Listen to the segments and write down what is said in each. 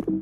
Hello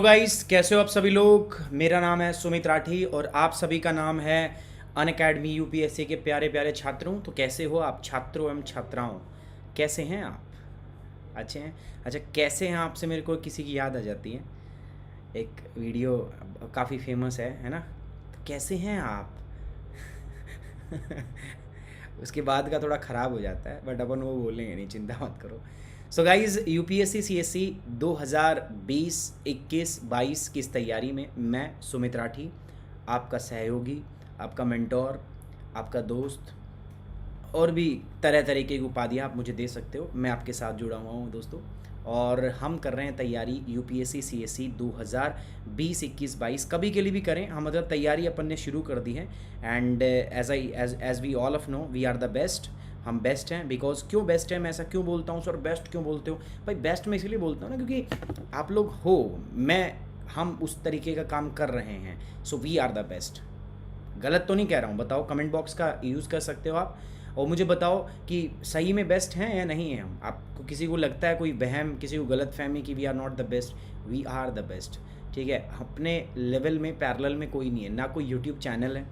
guys, कैसे हो आप सभी लोग। मेरा नाम है सुमित राठी और आप सभी का नाम है अनअकैडमी यूपीएससी के प्यारे प्यारे छात्रों। तो कैसे हो आप छात्रों एवं छात्राओं, कैसे हैं आप? अच्छे हैं। अच्छा, कैसे हैं आपसे मेरे को किसी की याद आ जाती है। एक वीडियो काफ़ी फेमस है ना। तो कैसे हैं आप? उसके बाद का थोड़ा ख़राब हो जाता है, बट अपन वो बोलेंगे नहीं, चिंता मत करो। सो गाइज़, यूपीएससी सीएससी 2020, 21, 22 की इस तैयारी में मैं सुमित राठी, आपका सहयोगी, आपका मेंटोर, आपका दोस्त, और भी तरह तरीके की उपाधियाँ आप मुझे दे सकते हो। मैं आपके साथ जुड़ा हुआ हूँ दोस्तों, और हम कर रहे हैं तैयारी यूपीएससी सीएससी 2020, 21, 22 कभी के लिए भी करें हम, मतलब तैयारी अपन ने शुरू कर दी है। And as we all of know, we are the best. हम बेस्ट हैं। बिकॉज क्यों बेस्ट है, मैं ऐसा क्यों बोलता हूँ सर, बेस्ट क्यों बोलते हो भाई? बेस्ट मैं इसलिए बोलता हूँ ना, क्योंकि आप लोग हो, हम उस तरीके का काम कर रहे हैं। So we are the best. गलत तो नहीं कह रहा हूँ, बताओ। कमेंट बॉक्स का यूज़ कर सकते हो आप, और मुझे बताओ कि सही में बेस्ट हैं या नहीं है हम। आपको किसी को लगता है, कोई वहम, किसी को गलत फहमी कि we are not the best, we are the best. ठीक है, अपने लेवल में पैरेलल में कोई नहीं है। ना कोई यूट्यूब चैनल है,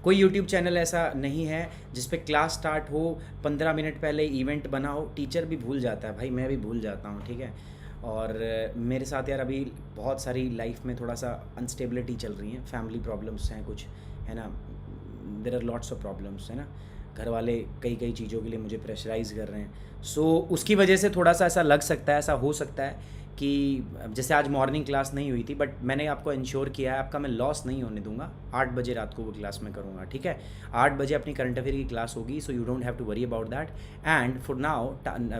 कोई यूट्यूब चैनल ऐसा नहीं है जिस पे क्लास स्टार्ट हो 15 मिनट पहले इवेंट बना हो। टीचर भी भूल जाता है भाई, मैं भी भूल जाता हूँ, ठीक है। और मेरे साथ यार अभी बहुत सारी लाइफ में थोड़ा सा अनस्टेबिलिटी चल रही है, फैमिली प्रॉब्लम्स हैं कुछ, है ना। There are lots of problems, है ना। घर वाले कई कई चीज़ों के लिए मुझे प्रेशराइज़ कर रहे हैं। सो उसकी वजह से थोड़ा सा ऐसा लग सकता है, ऐसा हो सकता है कि जैसे आज मॉर्निंग क्लास नहीं हुई थी, बट मैंने आपको इंश्योर किया है, आपका मैं लॉस नहीं होने दूंगा। 8 बजे रात को वो क्लास में करूँगा, ठीक है। 8 बजे अपनी करंट अफेयर की क्लास होगी, so you don't have to worry about that. And for now,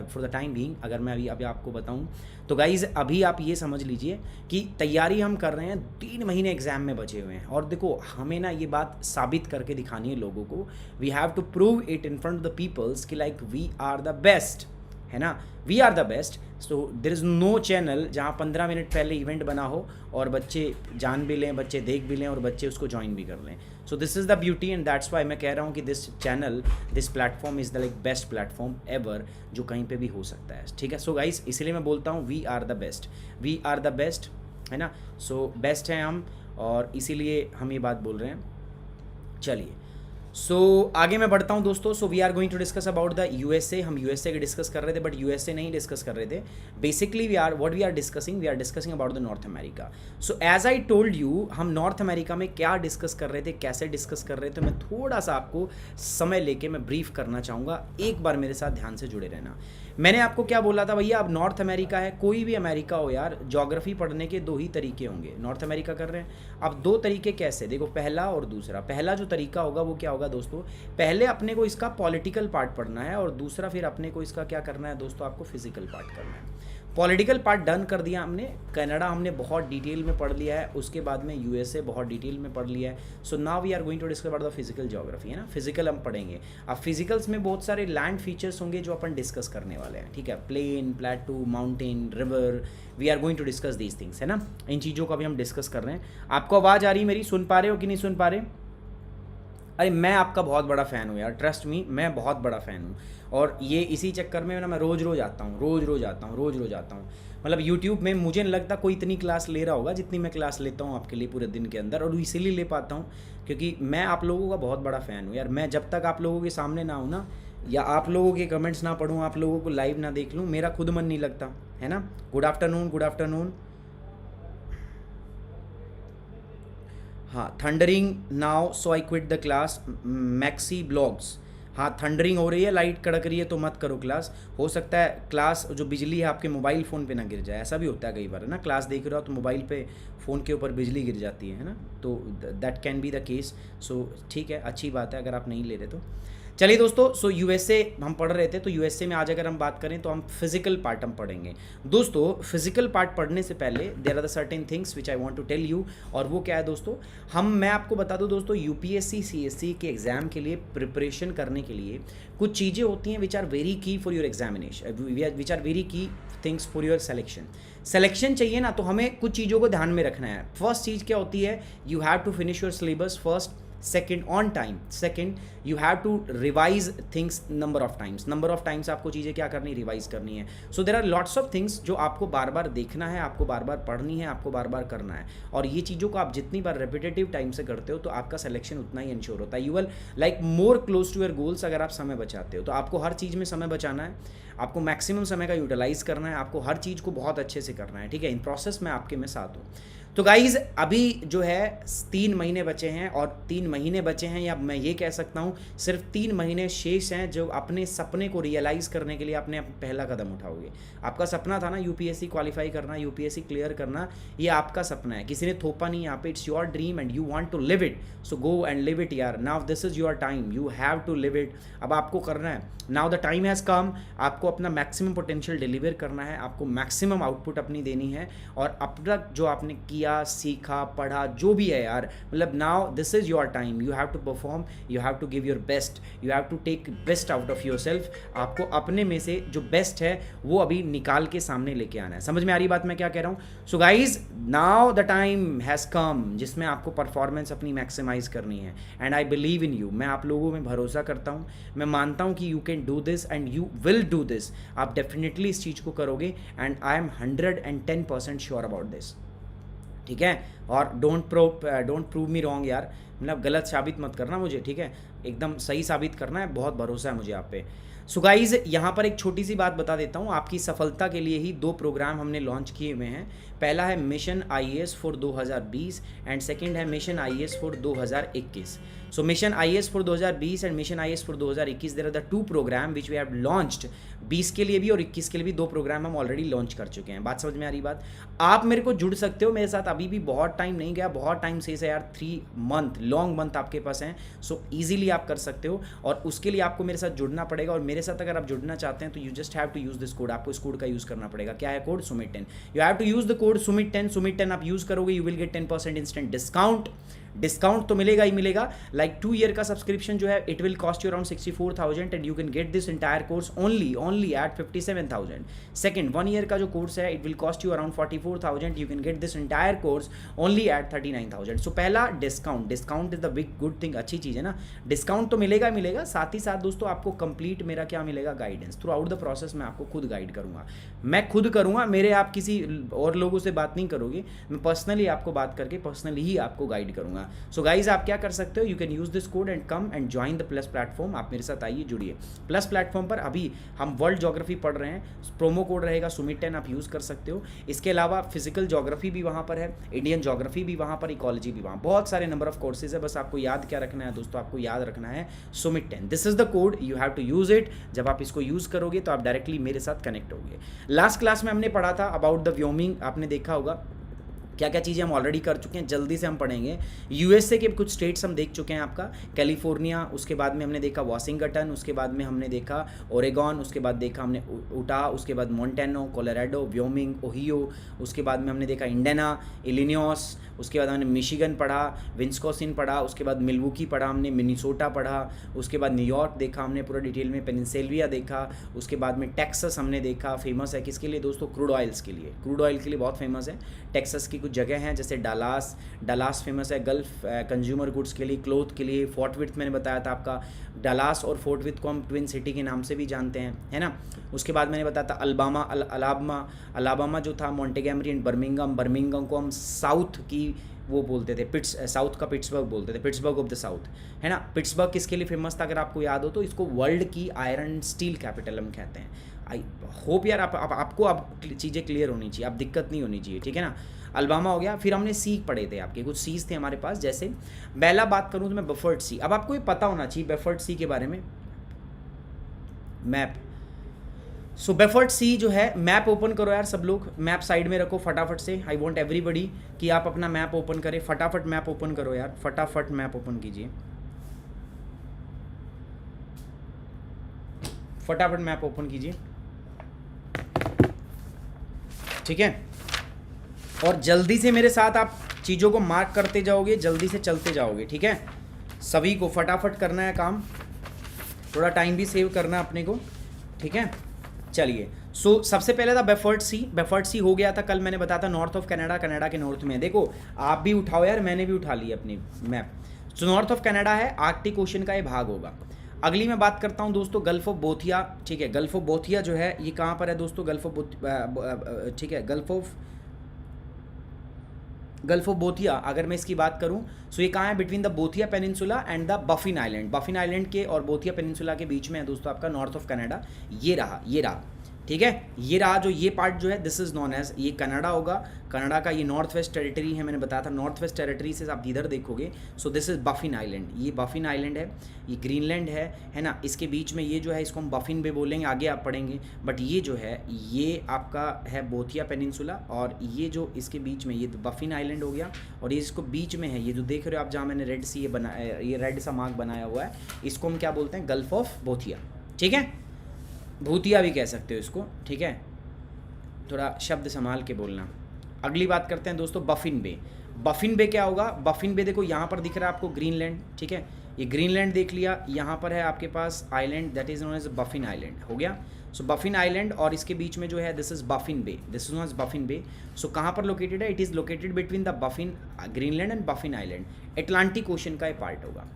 for the time being, अगर मैं अभी आपको बताऊँ तो गाइज़, अभी आप ये समझ लीजिए कि तैयारी हम कर रहे हैं, 3 महीने एग्ज़ाम में बचे हुए हैं। और देखो, हमें ना ये बात साबित करके दिखानी है लोगों को। We have to prove it in front of the peoples कि like we are the best, है ना। We are the best. So there is no channel जहाँ 15 मिनट पहले इवेंट बना हो और बच्चे जान भी लें, बच्चे देख भी लें और बच्चे उसको ज्वाइन भी कर लें। So this is the beauty, and that's why मैं कह रहा हूँ कि this channel, this platform is the like best platform ever, जो कहीं पे भी हो सकता है, ठीक है। सो गाइस, इसलिए मैं बोलता हूँ we are the best, we are the best, है ना। सो बेस्ट हैं हम, और इसीलिए हम ये बात बोल रहे हैं। चलिए, सो आगे मैं बढ़ता हूँ दोस्तों। So we are going to discuss about the USA. हम यूएसए के डिस्कस कर रहे थे, बट यूएसए नहीं डिस्कस कर रहे थे। Basically we are discussing about the North America. So as I told you, हम नॉर्थ अमेरिका में क्या डिस्कस कर रहे थे, कैसे डिस्कस कर रहे थे, मैं थोड़ा सा आपको समय लेके मैं ब्रीफ करना चाहूँगा। एक बार मेरे साथ ध्यान से जुड़े रहना। मैंने आपको क्या बोला था भैया, अब नॉर्थ अमेरिका है, कोई भी अमेरिका हो यार, ज्योग्राफी पढ़ने के 2 ही तरीके होंगे। नॉर्थ अमेरिका कर रहे हैं, अब 2 तरीके कैसे, देखो, पहला और दूसरा। पहला जो तरीका होगा वो क्या होगा दोस्तों, पहले अपने को इसका पॉलिटिकल पार्ट पढ़ना है, और दूसरा फिर अपने को इसका क्या करना है दोस्तों, आपको फिजिकल पार्ट करना है। पॉलिटिकल पार्ट डन कर दिया हमने, कनाडा हमने बहुत डिटेल में पढ़ लिया है, उसके बाद में यूएसए बहुत डिटेल में पढ़ लिया है। So now we are going to discuss about the physical geography, है ना, फिजिकल हम पढ़ेंगे। अब फिजिकल्स में बहुत सारे लैंड फीचर्स होंगे जो अपन डिस्कस करने वाले हैं, ठीक है, plain, plateau, mountain, river, we are going to discuss these things, है ना, इन चीज़ों को अभी हम डिस्कस कर रहे हैं। आपको आवाज़ आ रही है मेरी, सुन पा रहे हो कि नहीं सुन पा रहे? अरे मैं आपका बहुत बड़ा फ़ैन हूँ यार, ट्रस्ट मी, मैं बहुत बड़ा फ़ैन हूँ। और ये इसी चक्कर में ना मैं रोज़ रोज़ आता हूँ। मतलब यूट्यूब में मुझे नहीं लगता कोई इतनी क्लास ले रहा होगा जितनी मैं क्लास लेता हूँ आपके लिए पूरे दिन के अंदर, और इसीलिए ले पाता हूँ क्योंकि मैं आप लोगों का बहुत बड़ा फ़ैन हूँ यार। मैं जब तक आप लोगों के सामने ना हूँ ना, या आप लोगों के कमेंट्स ना पढ़ूँ, आप लोगों को लाइव ना देख लूँ, मेरा खुद मन नहीं लगता, है ना। Good afternoon. हाँ, thundering now so I quit the class, maxi blogs. हाँ, थंडरिंग हो रही है, लाइट कड़क रही है तो मत करो क्लास। हो सकता है क्लास जो बिजली है आपके मोबाइल फ़ोन पे ना गिर जाए, ऐसा भी होता है कई बार, है ना, क्लास देख रहे हो तो मोबाइल पे फ़ोन के ऊपर बिजली गिर जाती है ना, तो that can be the case. So ठीक है, अच्छी बात है अगर आप नहीं ले रहे तो। चलिए दोस्तों, सो यूएसए हम पढ़ रहे थे, तो यूएसए में आज अगर हम बात करें तो हम फिजिकल पार्ट हम पढ़ेंगे। दोस्तों फिजिकल पार्ट पढ़ने से पहले there are the certain things which I want to tell you, और वो क्या है दोस्तों, मैं आपको बता दूं दोस्तों, यूपीएससी सीएससी के एग्ज़ाम के लिए प्रिपरेशन करने के लिए कुछ चीज़ें होती हैं which are very key for your examination, which are very key things for your selection चाहिए ना, तो हमें कुछ चीज़ों को ध्यान में रखना है। फर्स्ट चीज़ क्या होती है, you have to finish your syllabus first, second on time, second you have to revise things number of times आपको चीज़ें क्या करनी, रिवाइज करनी है। So there are lots of things जो आपको बार बार देखना है, आपको बार बार पढ़नी है, आपको बार बार करना है, और ये चीज़ों को आप जितनी बार रेपिटेटिव टाइम से करते हो तो आपका सिलेक्शन उतना ही इंश्योर होता है। You will like more close to your goals. अगर आप समय बचाते हो तो आपको हर चीज़ में समय बचाना है, आपको मैक्सिमम समय का यूटिलाइज करना है, आपको हर चीज़ को बहुत अच्छे से करना है, ठीक है। इन प्रोसेस में आपके मैं साथ हूँ। तो गाइज़ अभी जो है 3 महीने बचे हैं, और 3 महीने बचे हैं, या मैं ये कह सकता हूँ सिर्फ 3 महीने शेष हैं जो अपने सपने को रियलाइज़ करने के लिए आपने पहला कदम उठाओगे। आपका सपना था ना यूपीएससी क्वालिफाई करना, यूपीएससी क्लियर करना, ये आपका सपना है, किसी ने थोपा नहीं यहाँ पे, it's your dream and you want to live it, so go and live it यार। Now this is your time, you have to live it. अब आपको करना है, now the time has come, आपको अपना मैक्सिमम पोटेंशियल डिलीवर करना है, आपको मैक्सिमम आउटपुट अपनी देनी है, और अब तक जो आपने किया, सीखा, पढ़ा, जो भी है यार, मतलब now this is your time, you have to perform, you have to give your best, you have to take best out of yourself. आपको अपने में से जो बेस्ट है वो अभी निकाल के सामने लेके आना है। समझ में आ रही बात मैं क्या कह रहा हूँ? So guys now the time has कम जिसमें आपको परफॉर्मेंस अपनी मैक्सिमाइज करनी है, and I believe in you. मैं आप लोगों में भरोसा करता हूँ, मैं मानता हूँ कि you can do this and you will do this. आप डेफिनेटली इस चीज़ को करोगे, and I am 110% sure about this, ठीक है। और डोंट प्रूव मी रॉन्ग यार, मतलब गलत साबित मत करना मुझे, ठीक है, एकदम सही साबित करना है, बहुत भरोसा है मुझे आप पे। सो गाइज यहाँ पर एक छोटी सी बात बता देता हूँ, आपकी सफलता के लिए ही 2 प्रोग्राम हमने लॉन्च किए हुए हैं। पहला है mission IAS for 2020 and second है mission IAS for 2021। So mission IAS for 2020 and mission IAS for 2021, there are the 2 programme which we have launched. 20 के लिए भी और 21 के लिए भी 2 प्रोग्राम हम ऑलरेडी लॉन्च कर चुके हैं। बात समझ में आ रही बात? आप मेरे को जुड़ सकते हो मेरे साथ, अभी भी बहुत टाइम नहीं गया, बहुत टाइम से यार 3 मंथ लॉन्ग मंथ आपके पास हैं। सो ईजिली आप कर सकते हो, और उसके लिए आपको मेरे साथ जुड़ना पड़ेगा। और मेरे साथ अगर आप जुड़ना चाहते हैं तो you just have to use this code, आपको इस कोड का यूज़ करना पड़ेगा। क्या है कोड? सुमित10। You have to use the code सुमित10। सुमित10 आप यूज़ करोगे, you will get 10% instant discount तो मिलेगा ही मिलेगा। लाइक 2 ईयर का सब्सक्रिप्शन जो है it will cost you around 64,000 and you can get this entire course only at 57,000। Second 1 year का जो कोर्स है it will cost you around 44,000, you can get this entire course only at 39,000। So पहला discount is the big good thing, अच्छी चीज़ है ना, discount तो मिलेगा। साथ ही साथ दोस्तों आपको कंप्लीट मेरा क्या मिलेगा, guidance through out the process. मैं आपको खुद गाइड करूँगा, मैं खुद करूँगा, मेरे आप किसी और लोगों से बात नहीं करोगे, मैं पर्सनली आपको बात करके पर्सनली ही आपको गाइड करूँगा। सो गाइज आप क्या कर सकते हो, you can use this code and come and join the plus platform. आप मेरे साथ आइए, जुड़िए प्लस प्लेटफॉर्म पर। अभी हम वर्ल्ड ज्योग्राफी पढ़ रहे हैं, प्रोमो कोड रहेगा सुमित10, आप यूज़ कर सकते हो। इसके अलावा फिजिकल ज्योग्राफी भी वहाँ पर है, इंडियन ज्योग्राफी भी वहाँ पर, इकोलॉजी भी वहाँ, बहुत सारे नंबर ऑफ कोर्सेज है। बस आपको याद क्या रखना है दोस्तों, आपको याद रखना है सुमित10। This is the code, you have to use it. जब आप इसको यूज़ करोगे तो आप डायरेक्टली मेरे साथ कनेक्ट होगे। लास्ट क्लास में हमने पढ़ा था अबाउट द व्योमिंग, आपने देखा होगा क्या क्या चीज़ें हम ऑलरेडी कर चुके हैं जल्दी से हम पढ़ेंगे। यूएसए के कुछ स्टेट्स हम देख चुके हैं आपका, कैलिफोर्निया, उसके बाद में हमने देखा वाशिंगटन, उसके बाद में हमने देखा ओरेगॉन, उसके बाद देखा हमने उटा, उसके बाद मोंटेनो, कोलोराडो, व्योमिंग, ओहियो, उसके बाद में हमने देखा इंडियाना, इलिनॉस, उसके बाद हमने मिशिगन पढ़ा, विस्कॉसिन पढ़ा, उसके बाद मिल्वॉकी पढ़ा हमने, मिनीसोटा पढ़ा, उसके बाद न्यूयॉर्क देखा हमने पूरा डिटेल में, पेनिनसिल्विया देखा, उसके बाद में टेक्सास हमने देखा। फेमस है किसके लिए दोस्तों? क्रूड ऑयल्स के लिए, क्रूड ऑयल के लिए बहुत फेमस है। टेक्सास की कुछ जगह हैं जैसे डलास फेमस है गल्फ कंज्यूमर गुड्स के लिए, क्लोथ के लिए। फोर्ट विर्थ मैंने बताया था आपका, डलास और फोर्ट विर्थ को हम ट्विन सिटी के नाम से भी जानते हैं, है ना। उसके बाद मैंने बताया था अलाबामा जो था, मॉन्टेगोमरी एंड बर्मिंगम को हम साउथ की वो बोलते थे, साउथ का पिट्सबर्ग बोलते थे, पिट्सबर्ग ऑफ द साउथ, है ना। पिट्सबर्ग किसके लिए फेमस था अगर आपको याद हो तो? इसको वर्ल्ड की आयरन स्टील कैपिटल हम कहते हैं। आई होप यार आपको अब चीज़ें क्लियर होनी चाहिए, अब दिक्कत नहीं होनी चाहिए, ठीक है ना। अल्बामा हो गया। फिर हमने सी पढ़े थे, आपके कुछ सीज थे हमारे पास, जैसे पहला बात करूँ तो मैं बफर्ड सी। अब आपको ये पता होना चाहिए बफर्ड सी के बारे में, मैप। सो बेफर्ड सी जो है, मैप ओपन करो यार सब लोग, मैप साइड में रखो फटाफट से। आई वॉन्ट एवरीबडी कि आप अपना मैप ओपन करें, फटाफट मैप ओपन करो यार, फटाफट मैप ओपन कीजिए, फटाफट मैप ओपन कीजिए, ठीक है। और जल्दी से मेरे साथ आप चीज़ों को मार्क करते जाओगे, जल्दी से चलते जाओगे, ठीक है। सभी को फटाफट करना है काम, थोड़ा टाइम भी सेव करना है अपने को, ठीक है। चलिए, सो सबसे पहले था बेफर्ड सी हो गया था कल, मैंने बताया था नॉर्थ ऑफ कनाडा, कनाडा के नॉर्थ में। देखो आप भी उठाओ यार, मैंने भी उठा ली अपनी map. So north of Canada है, आर्कटिक ओशन का ये भाग होगा। अगली मैं बात करता हूँ दोस्तों गल्फ ऑफ बोथिया, ठीक है। गल्फ ऑफ बोथिया जो है ये कहाँ पर है दोस्तों? गल्फ ऑफ ठीक है, गल्फ ऑफ बोथिया अगर मैं इसकी बात करूं सो ये कहाँ है? बिटवीन द बोथिया peninsula and the Baffin island. बफिन island के और बोथिया पेनिनसुला के बीच में है दोस्तों आपका नॉर्थ ऑफ कनाडा। ये रहा, ठीक है। ये रहा जो ये पार्ट जो है, दिस इज नॉन एज, ये कनाडा होगा। कनाडा का ये नॉर्थ वेस्ट टेरिटरी है, मैंने बताया था नॉर्थ वेस्ट टेरिटरी से आप इधर देखोगे। सो दिस इज बफिन आइलैंड, ये बफिन आइलैंड है, ये ग्रीनलैंड है ना। इसके बीच में ये जो है इसको हम बफिन बे बोलेंगे, आगे आप पढ़ेंगे। बट ये जो है ये आपका है बोथिया पेनिनसुला, और ये जो इसके बीच में ये बफिन आइलैंड हो गया, और ये इसको बीच में है, ये जो देख रहे हो आप जहाँ मैंने रेड सी ये रेड सा मार्क बनाया हुआ है, इसको हम क्या बोलते हैं? गल्फ ऑफ बोथिया, ठीक है। भूतिया भी कह सकते हो इसको, ठीक है। थोड़ा शब्द संभाल के बोलना। अगली बात करते हैं दोस्तों बफिन बे। बफिन बे क्या होगा? बफिन बे देखो यहाँ पर दिख रहा है आपको ग्रीनलैंड, ठीक है। ये ग्रीनलैंड देख लिया, यहाँ पर है आपके पास island, that is known as Baffin Island, हो गया। सो बफिन आइलैंड और इसके बीच में जो है this is Baffin Bay, this is known as Baffin Bay. So कहाँ पर लोकेटेड है? It is located between the Baffin Greenland and Baffin Island, Atlantic Ocean का ये पार्ट होगा।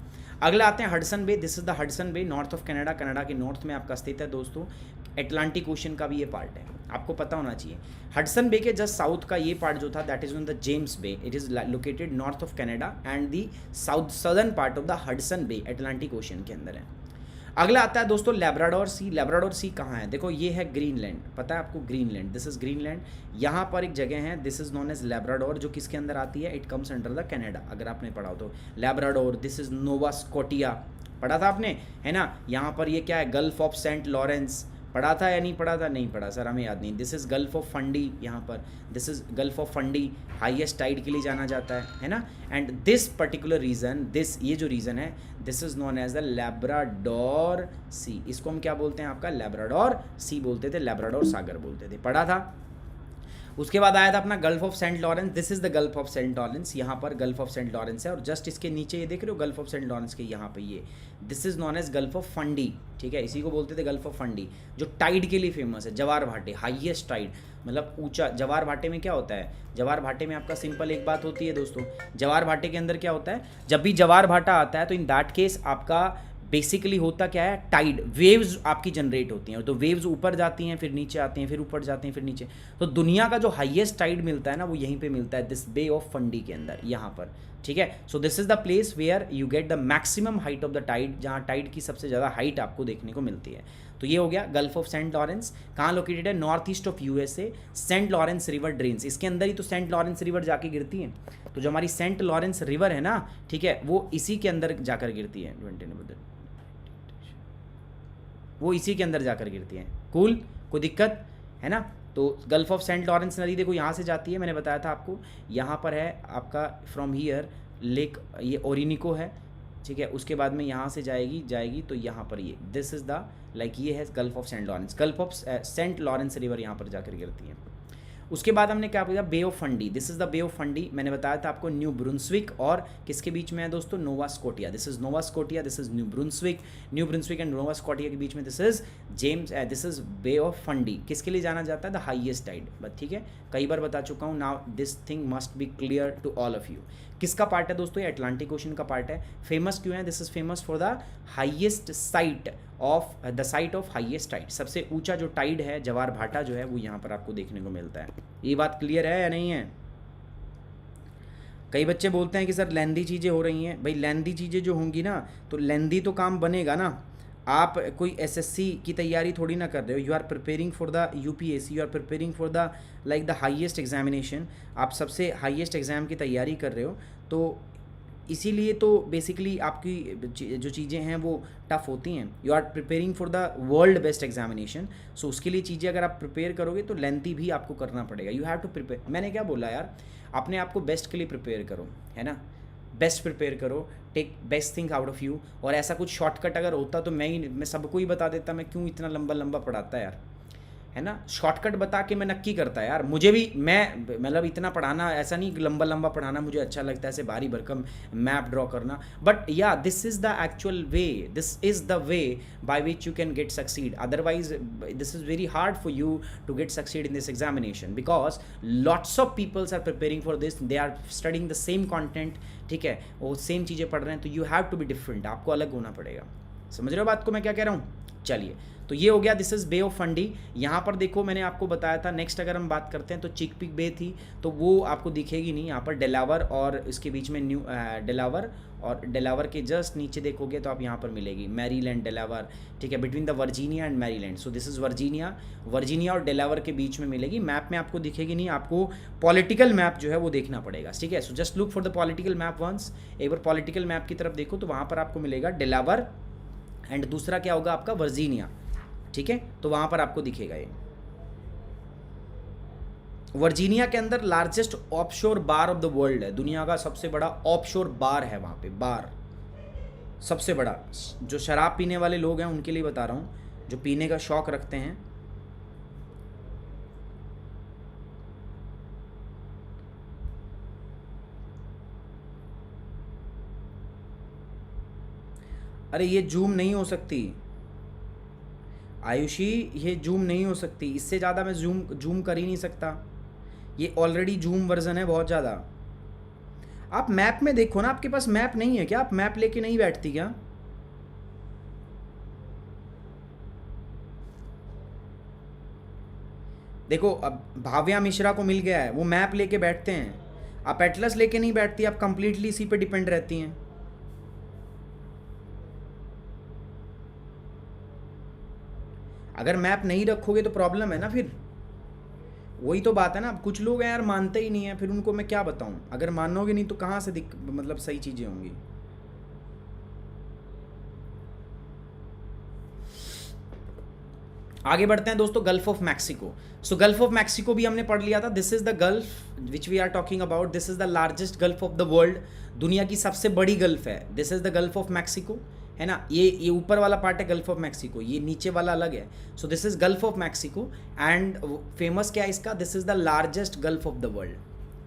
अगला आते हैं Hudson Bay, this is the Hudson Bay, north of Canada, Canada के नॉर्थ में आपका स्थित है दोस्तों। एटलांटिक ओशन का भी ये पार्ट है, आपको पता होना चाहिए। हडसन बे के जस्ट साउथ का ये पार्ट जो था that is on the James Bay, it is located north of Canada and the southern part of the Hudson Bay Atlantic Ocean के अंदर है। अगला आता है दोस्तों लैब्राडोर सी। लैब्राडोर सी कहाँ है? देखो ये है ग्रीनलैंड, पता है आपको ग्रीनलैंड, दिस इज ग्रीनलैंड। यहाँ पर एक जगह है, this is known as Labrador, जो किसके अंदर आती है? It comes under the Canada, अगर आपने पढ़ा हो तो। Labrador, this is Nova Scotia, पढ़ा था आपने, है ना। यहाँ पर ये क्या है? गल्फ ऑफ सेंट लॉरेंस, पढ़ा था या नहीं पढ़ा था? नहीं पढ़ा सर, हमें याद नहीं। This is Gulf of Fundy, यहाँ पर this is Gulf of Fundy, highest tide के लिए जाना जाता है ना। एंड दिस पर्टिकुलर रीजन, ये जो रीजन है, this is known as the Labrador sea. इसको हम क्या बोलते हैं? आपका लैब्राडोर सी बोलते थे, लैब्राडोर सागर बोलते थे, पढ़ा था। उसके बाद आया था अपना Gulf of Saint Lawrence, this is the gulf of Saint Lawrence, यहाँ पर गल्फ ऑफ सेंट लॉरेंस है। और जस्ट इसके नीचे ये देख रहे हो गल्फ ऑफ सेंट लॉरेंस के यहाँ पे ये, this is known as Gulf of Fundy, ठीक है। इसी को बोलते थे गल्फ ऑफ फंडी, जो टाइड के लिए फेमस है। जवार भाटे, हाईएस्ट टाइड, मतलब ऊंचा। जवार भाटे में क्या होता है? जवार भाटे में आपका सिंपल एक बात होती है दोस्तों, जवार भाटे के अंदर क्या होता है? जब भी जवार भाटा आता है तो इन दैट केस आपका बेसिकली होता क्या है? टाइड वेव्स आपकी जनरेट होती हैं, तो वेव्स ऊपर जाती हैं, फिर नीचे आती हैं, फिर ऊपर जाती हैं, फिर नीचे। तो दुनिया का जो हाईएस्ट टाइड मिलता है ना, वो यहीं पे मिलता है, दिस बे ऑफ फंडी के अंदर, यहाँ पर, ठीक है। So this is the place where you get the maximum height of the tide, जहाँ टाइड की सबसे ज़्यादा हाइट आपको देखने को मिलती है। तो ये हो गया गल्फ ऑफ सेंट लॉरेंस। कहाँ लोकेटेड है? North east of USA. Saint Lawrence River drains, इसके अंदर ही तो सेंट लॉरेंस रिवर जाके गिरती है। तो जो हमारी सेंट लॉरेंस रिवर है ना, ठीक है, वो इसी के अंदर जाकर गिरती है, वो इसी के अंदर जाकर गिरती है। कूल, कोई दिक्कत है ना? तो गल्फ ऑफ सेंट लॉरेंस नदी देखो यहाँ से जाती है, मैंने बताया था आपको, यहाँ पर है आपका फ्रॉम हियर लेक, ये ओरिनिको है, ठीक है। उसके बाद में यहाँ से जाएगी तो यहाँ पर ये दिस इज़ द लाइक ये है Gulf of Saint Lawrence, Gulf of Saint Lawrence River यहाँ पर जाकर गिरती है। उसके बाद हमने क्या बोला, bay of Fundy, this is the bay of Fundy, मैंने बताया था आपको न्यू ब्रुंसविक और किसके बीच में है दोस्तों, Nova Scotia, this is Nova Scotia, this is New Brunswick and Nova Scotia के बीच में this is this is bay of Fundy. किसके लिए जाना जाता है, द हाईएस्ट टाइड, बट ठीक है, कई बार बता चुका हूँ, now this thing must be clear to all of you. किसका पार्ट है दोस्तों, ये अटलांटिक ओशन का पार्ट है। फेमस क्यों है, this is famous for the highest site of the site of highest tide, सबसे ऊंचा जो टाइड है, जवार भाटा जो है वो यहाँ पर आपको देखने को मिलता है। ये बात क्लियर है या नहीं है? कई बच्चे बोलते हैं कि सर लेंदी चीज़ें हो रही हैं, भाई लेंदी चीज़ें जो होंगी ना तो लेंदी तो काम बनेगा ना, आप कोई एसएससी की तैयारी थोड़ी ना कर रहे हो, you are preparing for the UPSC, you are preparing for the like the highest examination, आप सबसे हाईएस्ट एग्ज़ाम की तैयारी कर रहे हो, तो इसीलिए तो बेसिकली आपकी जो चीज़ें हैं वो टफ़ होती हैं। You are preparing for the world best examination, सो उसके लिए चीज़ें अगर आप प्रिपेयर करोगे तो लेंथी भी आपको करना पड़ेगा, यू हैव टू प्रिपेयर। मैंने क्या बोला यार, अपने आप को बेस्ट के लिए प्रिपेयर करो, है ना, बेस्ट प्रिपेयर करो, take best thing out of you. और ऐसा कुछ शॉर्टकट अगर होता तो मैं सबको ही बता देता, मैं क्यों इतना लंबा लंबा पढ़ाता यार, है ना, शॉर्टकट बता के मैं नक्की करता है यार, मुझे भी मैं मतलब इतना पढ़ाना ऐसा नहीं, लंबा लंबा पढ़ाना मुझे अच्छा लगता है, ऐसे भारी भरकम मैप ड्रॉ करना, बट या this is the actual way, this is the way by which you can get succeed, otherwise this is very hard for you to get succeed in this examination, because lots of peoples are preparing for this, they are studying the same content, ठीक है, वो same चीज़ें पढ़ रहे हैं, तो you have to be different, आपको अलग होना पड़ेगा। समझ रहे हो बात को मैं क्या कह रहा हूँ? चलिए, तो ये हो गया, this is bay of Fundy. यहाँ पर देखो मैंने आपको बताया था, नेक्स्ट अगर हम बात करते हैं तो चिकपिक बे थी, तो वो आपको दिखेगी नहीं, यहाँ पर डेलावर और इसके बीच में न्यू डेलावर, और डेलावर के जस्ट नीचे देखोगे तो आप यहाँ पर मिलेगी मैरीलैंड डेलावर, ठीक है, between the Virginia and Maryland, so this is Virginia और डेलावर के बीच में मिलेगी। मैप में आपको दिखेगी नहीं, आपको पॉलिटिकल मैप जो है वो देखना पड़ेगा, ठीक है। So just look for the political map once, एक बार पॉलिटिकल मैप की तरफ देखो तो वहाँ पर आपको मिलेगा डेलावर एंड दूसरा क्या होगा आपका वर्जीनिया, ठीक है, तो वहाँ पर आपको दिखेगा ये। वर्जीनिया के अंदर largest offshore bar of the world है, दुनिया का सबसे बड़ा ऑफशोर बार है वहाँ पे, बार सबसे बड़ा। जो शराब पीने वाले लोग हैं उनके लिए बता रहा हूँ, जो पीने का शौक रखते हैं, अरे ये जूम नहीं हो सकती आयुषी, ये जूम नहीं हो सकती, इससे ज़्यादा मैं जूम कर ही नहीं सकता, ये ऑलरेडी जूम वर्जन है बहुत ज़्यादा। आप मैप में देखो ना, आपके पास मैप नहीं है क्या, आप मैप लेके नहीं बैठती क्या? देखो अब भाव्या मिश्रा को मिल गया है, वो मैप लेके बैठते हैं, आप एटलस लेके नहीं बैठती, आप कंप्लीटली इसी पे डिपेंड रहती हैं। अगर मैप नहीं रखोगे तो प्रॉब्लम है ना, फिर वही तो बात है ना। अब कुछ लोग हैं यार मानते ही नहीं है, फिर उनको मैं क्या बताऊं, अगर मानोगे नहीं तो कहाँ से मतलब सही चीज़ें होंगी। आगे बढ़ते हैं दोस्तों, gulf of Mexico. So gulf of Mexico भी हमने पढ़ लिया था, this is the gulf which we are talking about, this is the largest gulf of the world, दुनिया की सबसे बड़ी गल्फ है, this is the gulf of Mexico, है ना। ये ऊपर वाला पार्ट है गल्फ ऑफ मैक्सिको, ये नीचे वाला अलग है। So this is gulf of Mexico and famous क्या है इसका, this is the largest gulf of the world,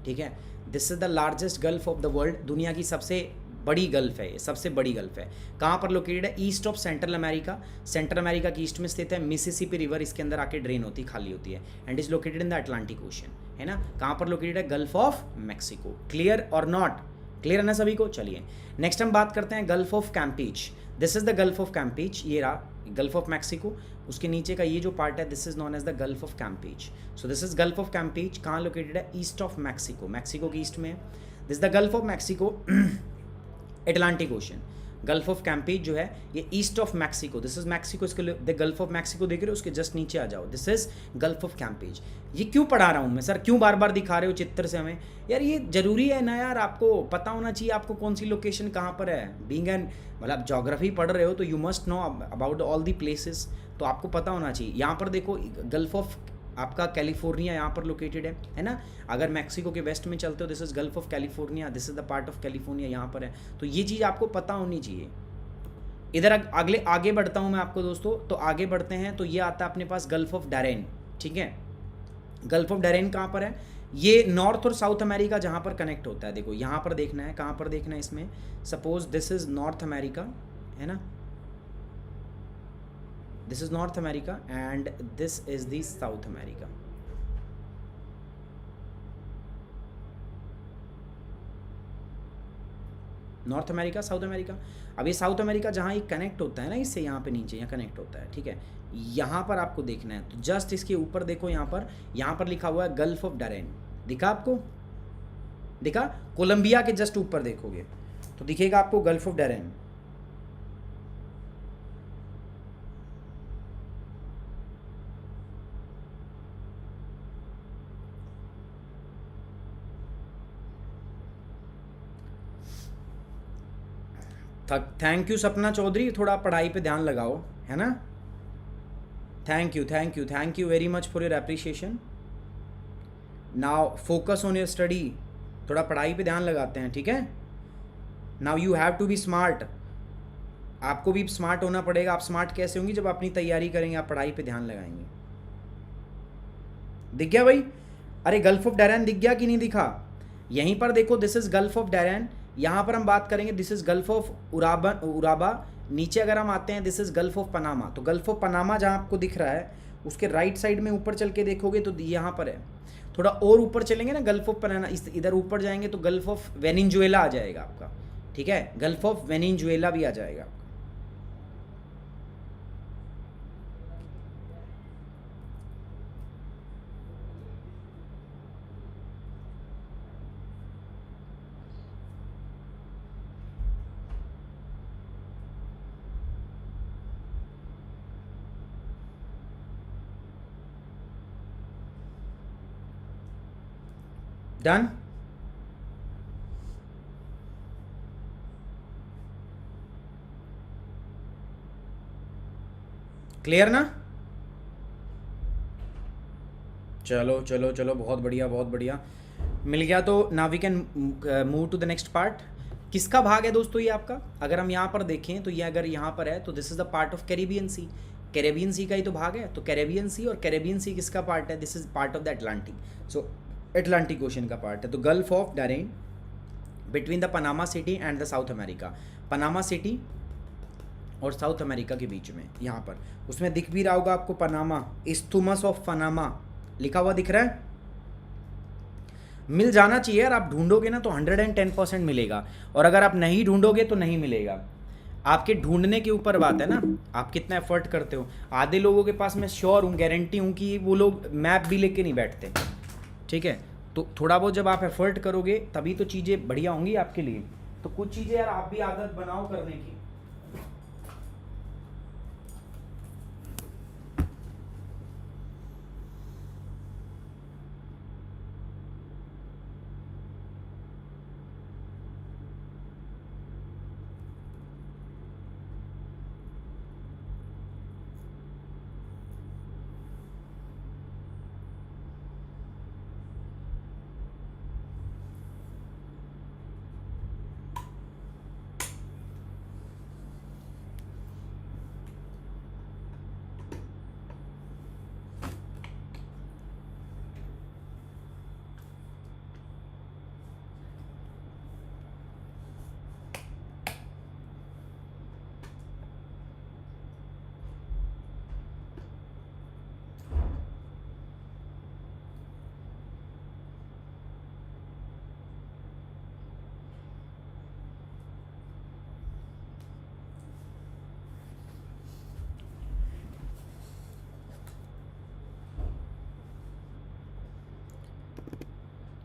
ठीक है, this is the largest gulf of the world, दुनिया की सबसे बड़ी गल्फ है, ये सबसे बड़ी गल्फ है। कहाँ पर लोकेटेड है, east of central America, central America की ईस्ट में स्थित है, मिसिसिपी रिवर इसके अंदर आके ड्रेन होती है, खाली होती है, and is located in the Atlantic ocean, है ना। कहाँ पर लोकेटेड है, गल्फ ऑफ मैक्सिको। क्लियर और नॉट क्लियर है ना सभी को? चलिए नेक्स्ट हम बात करते हैं Gulf of Campeche, this is the gulf of Campeche, ये रहा गल्फ ऑफ मैक्सिको, उसके नीचे का ये जो पार्ट है this is known as the gulf of Campeche. So this is gulf of Campeche, कहाँ लोकेटेड है, ईस्ट ऑफ मैक्सिको, मैक्सिको की ईस्ट में। This the gulf of Mexico, Atlantic Ocean, Gulf of Campeche जो है ये east of Mexico, this is Mexico, इसके लिए gulf of Mexico देख रहे हो, उसके जस्ट नीचे आ जाओ, this is gulf of Campeche. ये क्यों पढ़ा रहा हूँ मैं सर, क्यों बार बार दिखा रहे हो चित्र से हमें यार, ये जरूरी है ना यार, आपको पता होना चाहिए आपको कौन सी लोकेशन कहाँ पर है। बीइंग एन मतलब ज्योग्राफी पढ़ रहे हो तो you must know about all the places, तो आपको पता होना चाहिए। यहाँ पर देखो गल्फ ऑफ आपका कैलिफोर्निया यहाँ पर लोकेटेड है ना। अगर मैक्सिको के वेस्ट में चलते हो this is Gulf of California, this is the part of California यहाँ पर है। तो ये चीज़ आपको पता होनी चाहिए। इधर अगले आगे बढ़ता हूँ मैं आपको दोस्तों, तो आगे बढ़ते हैं तो ये आता है अपने पास गल्फ ऑफ डैरेन, ठीक है। गल्फ ऑफ डैरेन कहाँ पर है, ये नॉर्थ और साउथ अमेरिका जहाँ पर कनेक्ट होता है। देखो यहाँ पर देखना है, कहाँ पर देखना है इसमें, suppose this is north America है ना, this is north America and this is the south America. North America, south America. अब ये साउथ अमेरिका जहाँ ये कनेक्ट होता है ना इससे, यहाँ पे नीचे यहाँ कनेक्ट होता है, ठीक है। यहाँ पर आपको देखना है, तो जस्ट इसके ऊपर देखो, यहाँ पर लिखा हुआ है गल्फ ऑफ डैरेन, दिखा आपको, दिखा। कोलंबिया के जस्ट ऊपर देखोगे तो दिखेगा आपको gulf of Darien. Thank you Sapna Chaudhary, थोड़ा पढ़ाई पे ध्यान लगाओ, है ना। Thank you very much for your appreciation. Now focus on your study, थोड़ा पढ़ाई पे ध्यान लगाते हैं, ठीक है। Now you have to be smart, आपको भी स्मार्ट होना पड़ेगा। आप स्मार्ट कैसे होंगे, जब अपनी तैयारी करेंगे, आप पढ़ाई पे ध्यान लगाएंगे। दिख गया भाई, अरे गल्फ ऑफ डैरेन दिख गया कि नहीं दिखा। यहीं पर देखो this is gulf of Darien, यहाँ पर हम बात करेंगे this is gulf of Uraba. नीचे अगर हम आते हैं this is gulf of Panama. तो गल्फ ऑफ पनामा जहाँ आपको दिख रहा है उसके राइट साइड में ऊपर चल के देखोगे तो यहाँ पर है। थोड़ा और ऊपर चलेंगे ना, गल्फ ऑफ पनामा, इधर ऊपर जाएंगे तो गल्फ ऑफ वेनिजुएला आ जाएगा आपका, ठीक है। गल्फ ऑफ वेनिजुएला भी आ जाएगा। डन। क्लियर ना। चलो चलो चलो, बहुत बढ़िया बहुत बढ़िया, मिल गया। तो now we can move to the next part. किसका भाग है दोस्तों ये आपका, अगर हम यहाँ पर देखें तो ये अगर यहाँ पर है तो this is the part of Caribbean sea. Caribbean sea का ही तो भाग है, तो कैरेबियन सी, और कैरेबियन सी किसका पार्ट है, this is part of the Atlantic. So Atlantic ocean का पार्ट है। तो gulf of Darien between the Panama city and the South America, Panama city और साउथ अमेरिका के बीच में, यहाँ पर उसमें दिख भी रहा होगा आपको पनामा, इस्थुमस ऑफ पनामा लिखा हुआ दिख रहा है। मिल जाना चाहिए यार, आप ढूंढोगे ना तो 110% मिलेगा, और अगर आप नहीं ढूंढोगे तो नहीं मिलेगा। आपके ढूंढने के ऊपर बात है ना, आप कितना एफर्ट करते हो। आधे लोगों के पास मैं श्योर हूँ, गारंटी हूँ कि वो लोग मैप भी लेके नहीं बैठते, ठीक है। तो थोड़ा बहुत जब आप एफर्ट करोगे तभी तो चीज़ें बढ़िया होंगी आपके लिए। तो कुछ चीज़ें यार आप भी आदत बनाओ करने की।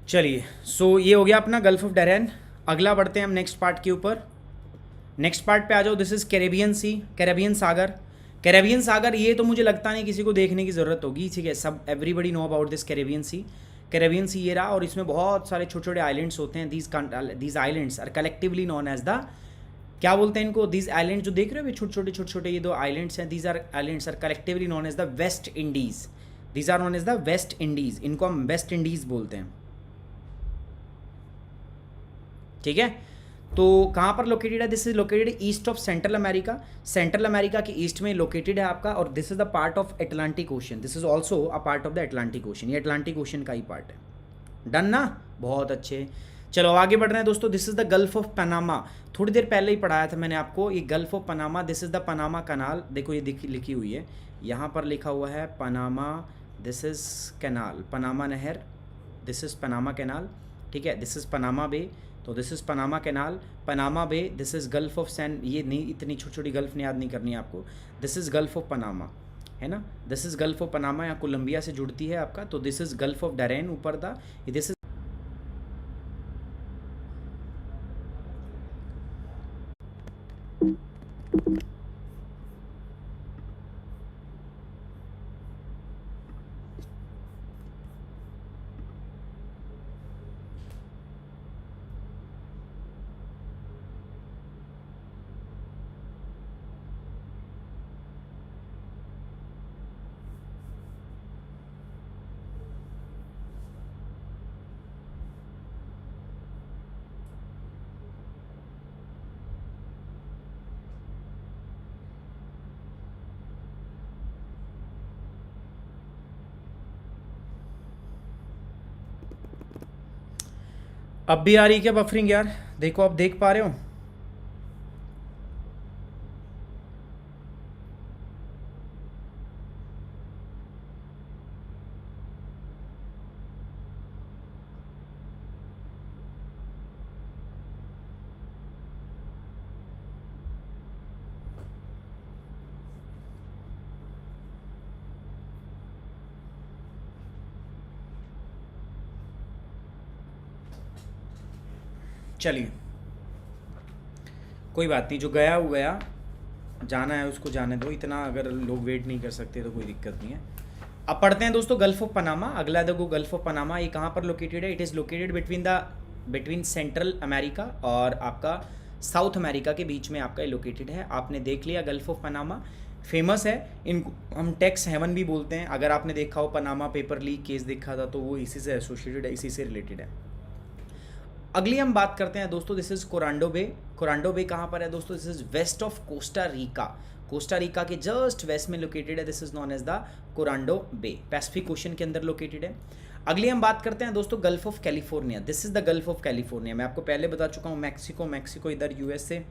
चलिए, सो ये हो गया अपना गल्फ ऑफ डैरेन। अगला बढ़ते हैं हम नेक्स्ट पार्ट के ऊपर। नेक्स्ट पार्ट पे आ जाओ। This is Caribbean sea, Caribbean सागर। कैरेबियन सागर ये तो मुझे लगता नहीं किसी को देखने की ज़रूरत होगी, ठीक है। सब everybody know about this Caribbean sea. Caribbean sea ये रहा, और इसमें बहुत सारे छोटे छोटे आइलैंड्स होते हैं। These islands are collectively known as the, क्या बोलते हैं इनको, दीज आइलैंड जो देख रहे हो छोटे छोटे ये दो आइलैंड्स हैं, these are islands are collectively known as the West Indies. These are known as the West Indies, इनको हम वेस्ट इंडीज बोलते हैं, ठीक है। तो कहाँ पर लोकेटेड है, this is located east of central America, central America के ईस्ट में लोकेटेड है आपका, और this is the part of Atlantic ocean, this is also a part of the Atlantic ocean, ये अटलांटिक ओशन का ही पार्ट है। Done ना, बहुत अच्छे। चलो आगे बढ़ रहे हैं दोस्तों। This is the gulf of Panama, थोड़ी देर पहले ही पढ़ाया था मैंने आपको, ये gulf of Panama, this is the Panama canal, देखो ये लिखी हुई है, यहाँ पर लिखा हुआ है Panama, this is canal, Panama नहर, दिस इज पनामा कैनाल, ठीक है। दिस इज पनामा बे, तो this is Panama canal, Panama bay, this is gulf of San, ये नहीं इतनी छोटी छोटी गल्फ याद नहीं करनी है आपको, this is gulf of Panama, है ना, this is gulf of Panama, यहाँ कोलंबिया से जुड़ती है आपका, तो this is gulf of Darren ऊपर दा, दिस इज अब भी आ रही है क्या बफरिंग यार, देखो आप देख पा रहे हो। चलिए कोई बात नहीं, जो गया वो गया, जाना है उसको जाने दो, इतना अगर लोग वेट नहीं कर सकते तो कोई दिक्कत नहीं है। अब पढ़ते हैं दोस्तों गल्फ ऑफ पनामा, अगला देखो गल्फ ऑफ पनामा, ये कहाँ पर लोकेटेड है, it is located between central America और आपका साउथ अमेरिका के बीच में आपका लोकेटेड है। आपने देख लिया गल्फ ऑफ पनामा, फेमस है, इनको हम टैक्स हेवन भी बोलते हैं। अगर आपने देखा हो पनामा पेपर लीक केस देखा था तो वो इसी से एसोसिएटेड है, इसी से रिलेटेड है। अगली हम बात करते हैं दोस्तों, दिस इज कोरांडो बे। कोरांडो बे कहाँ पर है दोस्तों, this is west of Costa Rica, Costa Rica के जस्ट वेस्ट में लोकेटेड है, this is known as the Coronado bay, Pacific Ocean के अंदर लोकेटेड है। अगली हम बात करते हैं दोस्तों gulf of California, this is the gulf of California, मैं आपको पहले बता चुका हूँ, मैक्सिको इधर यूएसए,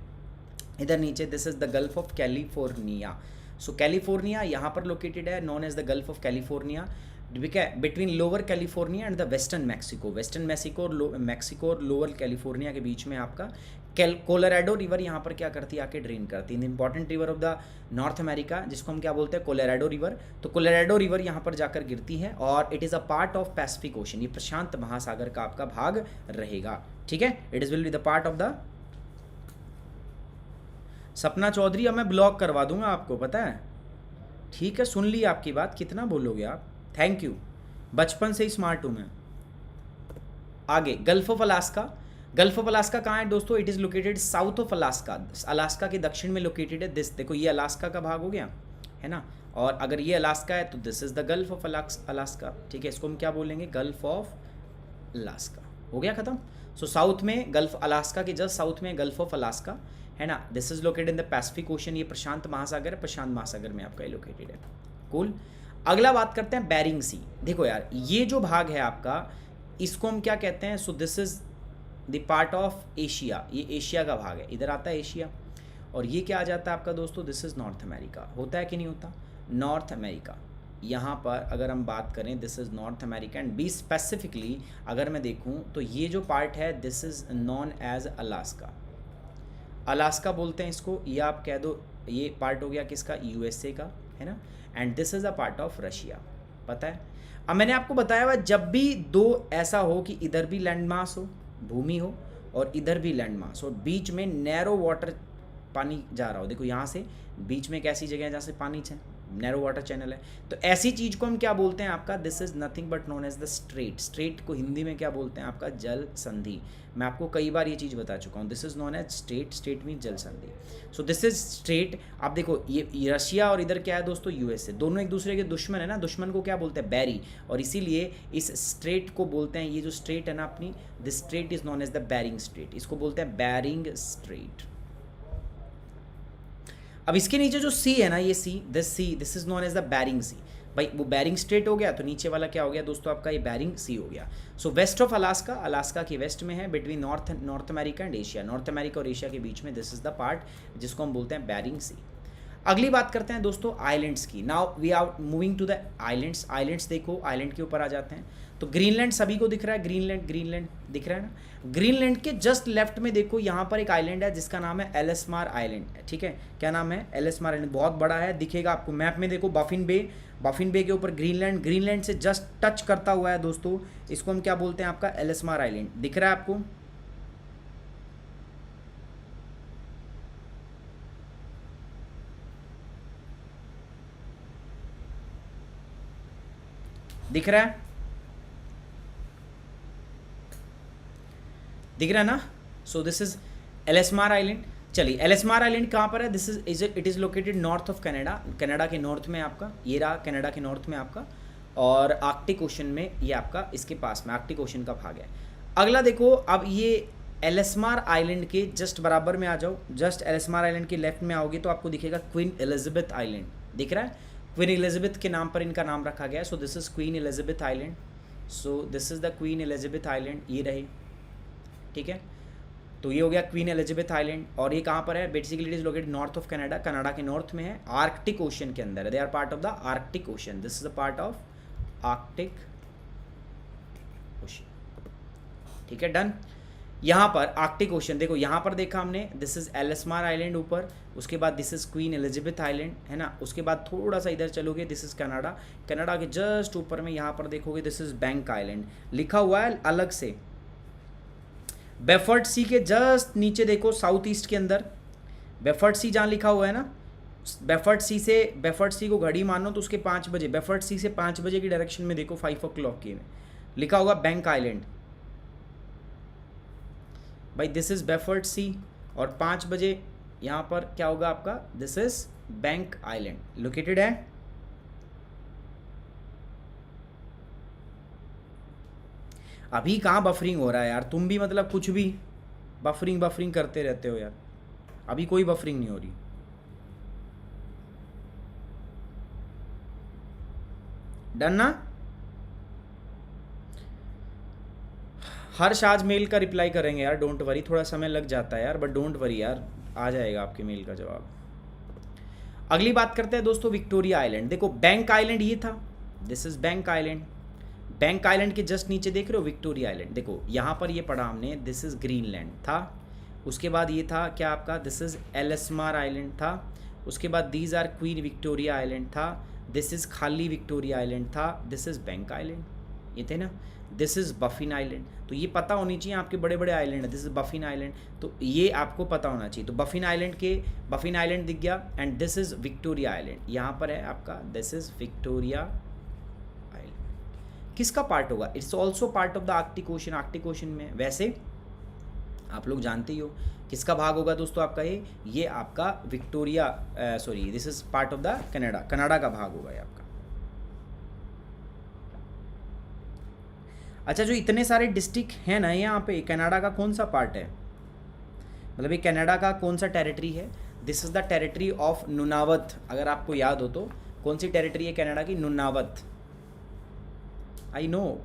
इधर नीचे this is the gulf of California. So California यहाँ पर लोकेटेड है, known as the gulf of California, between lower California and the western Mexico, western Mexico और लोअर कैलिफोर्निया के बीच में आपका कोलोराडो रिवर यहाँ पर क्या करती है, आके ड्रेन करती है, important river of the North America, जिसको हम क्या बोलते हैं, कोलोराडो रिवर। तो कोलोराडो रिवर यहाँ पर जाकर गिरती है और it is a part of Pacific ocean, ये प्रशांत महासागर का आपका भाग रहेगा, ठीक है। It is will be the part of the, Sapna Chaudhary अब मैं ब्लॉक करवा दूंगा आपको, पता है, ठीक है, सुन ली आपकी बात, कितना बोलोगे आप, थैंक यू, बचपन से ही स्मार्ट हूँ मैं। आगे gulf of Alaska, gulf of Alaska कहाँ है दोस्तों, it is located south of Alaska, Alaska के दक्षिण में लोकेटेड है, दिस देखो ये अलास्का का भाग हो गया है ना, और अगर ये अलास्का है तो this is the gulf of Alaska, ठीक है, इसको हम क्या बोलेंगे, गल्फ ऑफ अलास्का, हो गया खत्म। सो साउथ में गल्फ, अलास्का के जस्ट साउथ में गल्फ ऑफ अलास्का है ना, this is located in the Pacific ocean, ये प्रशांत महासागर है, प्रशांत महासागर में आपका लोकेटेड है, कूल। अगला बात करते हैं बेरिंग सी, देखो यार ये जो भाग है आपका, इसको हम क्या कहते हैं, सो this is the part of Asia, ये एशिया का भाग है, इधर आता है एशिया, और ये क्या आ जाता है आपका दोस्तों, दिस इज नॉर्थ अमेरिका, होता है कि नहीं होता, नॉर्थ अमेरिका। यहाँ पर अगर हम बात करें this is North America and be specifically अगर मैं देखूँ तो ये जो पार्ट है this is known as Alaska, Alaska बोलते हैं इसको, या आप कह दो ये पार्ट हो गया किसका, यूएसए का, है ना, and this is a part of Russia, पता है। अब मैंने आपको बताया हुआ जब भी दो ऐसा हो कि इधर भी लैंड मास हो, भूमि हो, और इधर भी लैंड मास हो, बीच में नैरो वाटर पानी जा रहा हो, देखो यहाँ से बीच में एक ऐसी जगह है जहाँ से पानी नैरो वाटर चैनल है। तो ऐसी चीज़ को हम क्या बोलते हैं आपका, this is nothing but known as the strait. Strait को हिंदी में क्या बोलते हैं आपका, जल संधि। मैं आपको कई बार ये चीज़ बता चुका हूँ, this is known as strait. Strait mean जल संधि। So this is strait. आप देखो ये रशिया और इधर क्या है दोस्तों, यूएसए, दोनों एक दूसरे के दुश्मन है ना। दुश्मन को क्या बोलते हैं, बैरी, और इसीलिए इस स्ट्रेट को बोलते हैं, ये जो स्ट्रेट है ना अपनी, this strait is known as the Bering strait. इसको बोलते हैं बैरिंग स्ट्रेट। अब इसके नीचे जो सी है ना, ये sea, this is known as the Bering sea. भाई वो बैरिंग स्ट्रेट हो गया, तो नीचे वाला क्या हो गया दोस्तों आपका, ये बैरिंग सी हो गया। सो वेस्ट ऑफ अलास्का, अलास्का के वेस्ट में है, between north America and Asia, north America और एशिया के बीच में, दिस इज द पार्ट जिसको हम बोलते हैं बैरिंग सी। अगली बात करते हैं दोस्तों आइलैंड्स की। Now we are moving to the islands. Islands देखो, आइलैंड के ऊपर आ जाते हैं। तो ग्रीनलैंड सभी को दिख रहा है, ग्रीनलैंड दिख रहा है ना। ग्रीनलैंड के जस्ट लेफ्ट में देखो, यहाँ पर एक आइलैंड है जिसका नाम है एलिसमार आइलैंड, ठीक है। क्या नाम है, एलिसमार आइलैंड। बहुत बड़ा है, दिखेगा आपको मैप में, देखो बफिन बे के ऊपर ग्रीनलैंड से जस्ट टच करता हुआ है दोस्तों। इसको हम क्या बोलते हैं आपका, एलिसमार आइलैंड। दिख रहा है आपको, दिख रहा है, दिख रहा है ना। So this is Ellesmere island. चलिए एलिसमार आइलैंड कहाँ पर है, this is it is located north of Canada. Canada के नॉर्थ में आपका ये रहा, कनाडा के नॉर्थ में आपका, और आर्कटिक ओशन में ये आपका इसके पास में आर्कटिक ओशन का भाग है। अगला देखो, अब ये एलिसमार आइलैंड के जस्ट बराबर में आ जाओ। जस्ट एलिसमार आइलैंड के लेफ्ट में आओगे तो आपको दिखेगा क्वीन एलिजाबेथ आइलैंड, दिख रहा है। क्वीन एलिजाबेथ के नाम पर इनका नाम रखा गया है। So this is queen Elizabeth island. So this is the queen Elizabeth island, ये रहे, ठीक है। तो ये हो गया क्वीन एलिजाबेथ आइलैंड। और ये कहाँ पर है, basically it is located north of Canada, Canada के नॉर्थ में है, आर्कटिक ओशन के अंदर है। They are part of the Arctic ocean, this is a part of Arctic ocean, ठीक है, डन। यहाँ पर आर्कटिक ओशन देखो, यहाँ पर देखा हमने, दिस इज एलिसमार आइलैंड ऊपर, उसके बाद this is queen Elizabeth island, है ना। उसके बाद थोड़ा सा इधर चलोगे, दिस इज कनाडा, कनाडा के जस्ट ऊपर में यहाँ पर देखोगे, दिस इज बैंक आइलैंड, लिखा हुआ है अलग से। बेफर्ड सी के जस्ट नीचे देखो, साउथ ईस्ट के अंदर बेफर्ड सी जहाँ लिखा हुआ है ना, बेफर्ड सी को घड़ी मानो तो उसके 5 बजे, बेफर्ड सी से 5 बजे की डायरेक्शन में देखो, 5 o'clock की में लिखा होगा बैंक आइलैंड। भाई दिस इज बेफर्ड सी, और 5 बजे यहाँ पर क्या होगा आपका, this is bank island located है। अभी कहाँ बफरिंग हो रहा है यार, तुम भी मतलब कुछ भी बफरिंग करते रहते हो यार। अभी कोई बफरिंग नहीं हो रही। डन ना। हर्ष आज मेल का रिप्लाई करेंगे यार, डोंट वरी, थोड़ा समय लग जाता है यार, बट डोंट वरी यार, आ जाएगा आपके मेल का जवाब। अगली बात करते हैं दोस्तों विक्टोरिया आइलैंड। देखो बैंक आइलैंड ये था, this is bank island. Bank island के जस्ट नीचे देख रहे हो विक्टोरिया आइलैंड, देखो यहाँ पर ये पढ़ा हमने, दिस इज ग्रीनलैंड था। उसके बाद ये था क्या आपका, दिस इज एलिसमार आइलैंड था। उसके बाद these are Queen Victoria island था। दिस इज खाली विक्टोरिया आइलैंड था। दिस इज बैंक आइलैंड, ये थे ना। दिस इज बफिन आइलैंड, तो ये पता होनी चाहिए आपके, बड़े बड़े आइलैंड है। दिस इज बफिन आइलैंड, तो ये आपको पता होना चाहिए। तो बफिन आइलैंड दिख गया। And this is Victoria island, यहाँ पर है आपका, दिस इज विक्टोरिया आइलैंड। किसका पार्ट होगा, it's also part of the Arctic ocean. Arctic ocean में वैसे आप लोग जानते ही हो किसका भाग होगा दोस्तों आपका, ये आपका Victoria, sorry this is part of the Canada, Canada का भाग होगा ये आपका। अच्छा, जो इतने सारे डिस्ट्रिक्ट हैं ना यहाँ पे, कनाडा का कौन सा पार्ट है, मतलब ये कनाडा का कौन सा टेरिटरी है, this is the territory of Nunavut. अगर आपको याद हो तो कौन सी टेरिटरी है कनाडा की, नुनावत। आई नो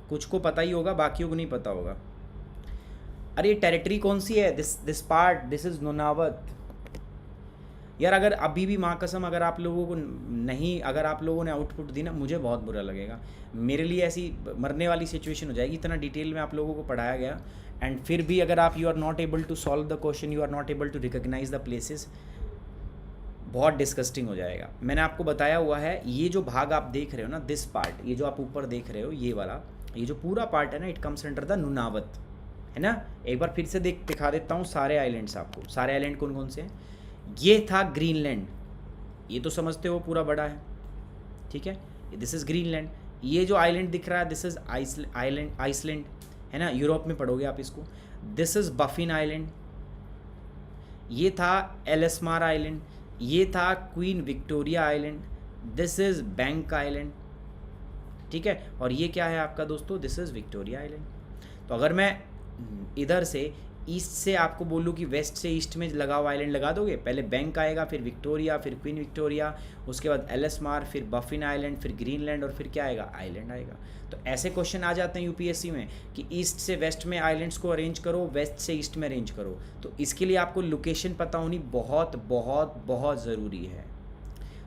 कुछ को पता ही होगा, बाकियों को नहीं पता होगा। अरे ये टेरिटरी कौन सी है, this part, this is Nunavath. यार अगर अभी भी माँ कसम अगर आप लोगों को नहीं, अगर आप लोगों ने आउटपुट दी ना, मुझे बहुत बुरा लगेगा। मेरे लिए ऐसी मरने वाली सिचुएशन हो जाएगी, इतना डिटेल में आप लोगों को पढ़ाया गया, एंड फिर भी अगर आप you are not able to solve the question, you are not able to recognise the places, बहुत डिस्कस्टिंग हो जाएगा। मैंने आपको बताया हुआ है, ये जो भाग आप देख रहे हो ना, दिस पार्ट, ये जो आप ऊपर देख रहे हो, ये वाला, ये जो पूरा पार्ट है ना, it comes under the Nunavath, है ना। एक बार फिर से दिखा देता हूँ सारे आइलैंड्स आपको। सारे आइलैंड कौन कौन से हैं, ये था ग्रीनलैंड, ये तो समझते हो पूरा बड़ा है, ठीक है। This is Greenland. ये जो आइलैंड दिख रहा है दिस इज़ आइसलैंड, है ना, यूरोप में पढ़ोगे आप इसको। दिस इज़ बफिन आइलैंड, ये था एलिसमार आइलैंड, ये था queen Victoria island, this is bank island, ठीक है। और ये क्या है आपका दोस्तों, दिस इज़ विक्टोरिया आइलैंड। तो अगर मैं इधर से ईस्ट से आपको बोलूँ कि वेस्ट से ईस्ट में लगा हुआ आइलैंड लगा दोगे, पहले बैंक आएगा, फिर विक्टोरिया, फिर क्वीन विक्टोरिया, उसके बाद एलिसमार, फिर बफिन आइलैंड, फिर ग्रीनलैंड, और फिर क्या आएगा, आइलैंड आएगा। तो ऐसे क्वेश्चन आ जाते हैं यूपीएससी में कि ईस्ट से वेस्ट में आइलैंड्स को अरेंज करो, वेस्ट से ईस्ट में अरेंज करो। तो इसके लिए आपको लोकेशन पता होनी बहुत बहुत बहुत ज़रूरी है।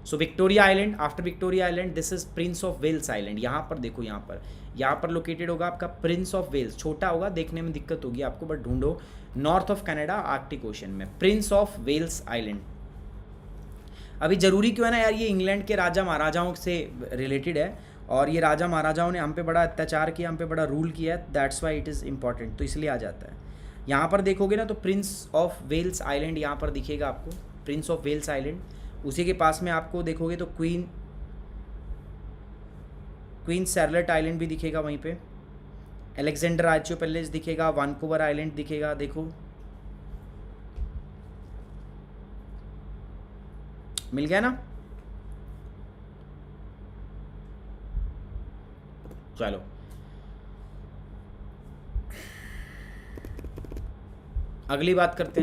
So Victoria island, after Victoria island this is Prince of Wales island. यहाँ पर देखो, यहाँ पर लोकेटेड होगा आपका प्रिंस ऑफ वेल्स। छोटा होगा, देखने में दिक्कत होगी आपको, बट ढूंढो, north of Canada, Arctic ocean में, प्रिंस ऑफ वेल्स आइलैंड। अभी जरूरी क्यों है ना यार, ये इंग्लैंड के राजा महाराजाओं से रिलेटेड है, और ये राजा महाराजाओं ने हम पे बड़ा अत्याचार किया, हम पे बड़ा रूल किया है, that's why it is important, तो इसलिए आ जाता है। यहाँ पर देखोगे ना तो प्रिंस ऑफ वेल्स आइलैंड यहाँ पर दिखेगा आपको, प्रिंस ऑफ वेल्स आइलैंड। उसी के पास में आपको देखोगे तो क्वीन शार्लेट आइलैंड भी दिखेगा वहीं पे, अलेक्जेंडर आर्चियोपेलेस दिखेगा, वैंकूवर आइलैंड दिखेगा, देखो मिल गया ना। चलो अगली बात करते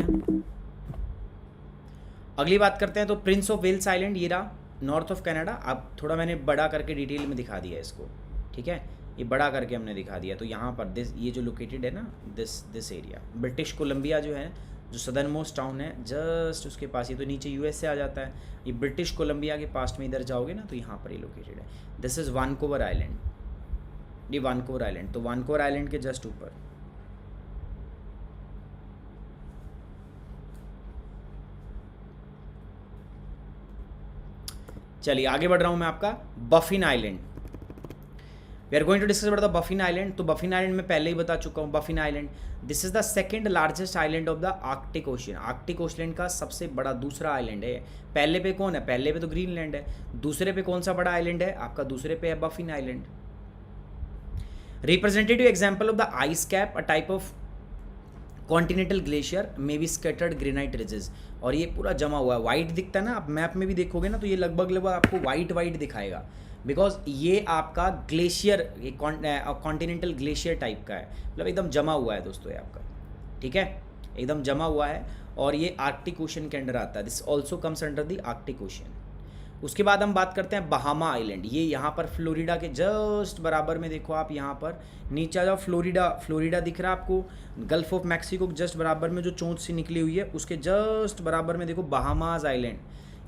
हैं। तो प्रिंस ऑफ वेल्स आइलैंड ये रहा, नॉर्थ ऑफ कनाडा। अब थोड़ा मैंने बड़ा करके डिटेल में दिखा दिया इसको, ठीक है, ये बड़ा करके हमने दिखा दिया। तो यहाँ पर ये जो लोकेटेड है ना, दिस एरिया, ब्रिटिश कोलंबिया जो है, जो सदर्न मोस्ट टाउन है, जस्ट उसके पास, ये तो नीचे यूएस से आ जाता है, ये ब्रिटिश कोलंबिया के पास में इधर जाओगे ना तो यहाँ पर ये लोकेटेड है। दिस इज़ वैंकूवर आइलैंड, ये वैंकूवर आइलैंड। तो वैंकूवर आइलैंड के जस्ट ऊपर चलिए आगे बढ़ रहा हूँ मैं, आपका Baffin island. We are going to discuss about the Baffin island. तो बफिन आइलैंड में पहले ही बता चुका हूँ, Baffin island this is the second largest island of the Arctic ocean. Arctic ocean का सबसे बड़ा दूसरा आइलैंड है। पहले पे कौन है, पहले पे तो ग्रीनलैंड है, दूसरे पे कौन सा बड़ा आइलैंड है आपका, दूसरे पे है बफिन island. Representative example of the ice cap, a type of continental glacier may be scattered granite ridges. और ये पूरा जमा हुआ है, वाइट दिखता है ना, आप मैप में भी देखोगे ना तो ये लगभग आपको वाइट दिखाएगा, बिकॉज ये आपका ग्लेशियर, कॉन्टिनेंटल ग्लेशियर टाइप का है, मतलब एकदम जमा हुआ है दोस्तों ये आपका, ठीक है, एकदम जमा हुआ है। और ये आर्कटिक ओशन के अंडर आता है, this also comes under the Arctic ocean. उसके बाद हम बात करते हैं बहामा आइलैंड। ये यहाँ पर फ्लोरिडा के जस्ट बराबर में, देखो आप यहाँ पर नीचे जाओ, फ्लोरिडा दिख रहा है आपको, गल्फ ऑफ मैक्सिको जस्ट बराबर में जो चोंच सी निकली हुई है उसके जस्ट बराबर में देखो बहामास आइलैंड।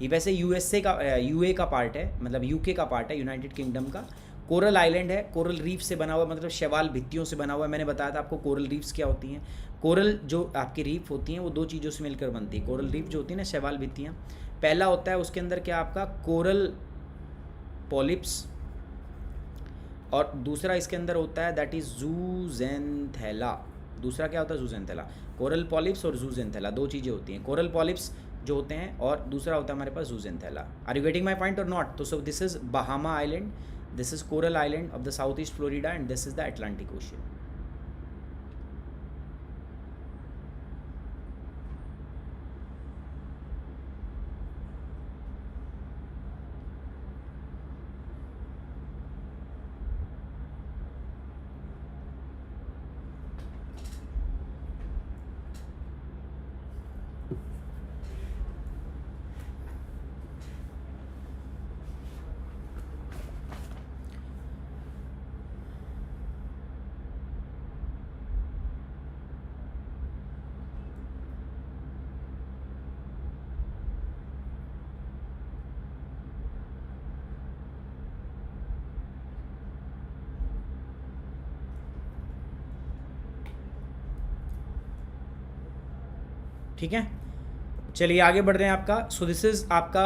ये वैसे यूएसए का, यूए का पार्ट है, मतलब यूके का पार्ट है, यूनाइटेड किंगडम का। कोरल आइलैंड है, कोरल रीफ से बना हुआ, मतलब शैवाल भित्तियों से बना हुआ है। मैंने बताया था आपको कोरल रीफ्स क्या होती हैं। कोरल जो आपकी रीफ होती हैं वो दो चीज़ों से मिलकर बनती है। कोरल रीफ जो होती है ना, शैवाल भित्तियाँ, पहला होता है उसके अंदर क्या आपका कोरल पॉलिप्स, और दूसरा इसके अंदर होता है दैट इज जूजेंथेला। दूसरा क्या होता है, जूजेंथेला। कोरल पॉलिप्स और जूजेंथेला दो चीज़ें होती हैं, कोरल पॉलिप्स जो होते हैं और दूसरा होता है हमारे पास zooxanthellae. Are you getting my point or not? तो so this is Bahama island, this is coral island of the south east Florida, and this is the Atlantic Ocean. ठीक है, चलिए आगे बढ़ रहे हैं आपका। सो दिस इज आपका,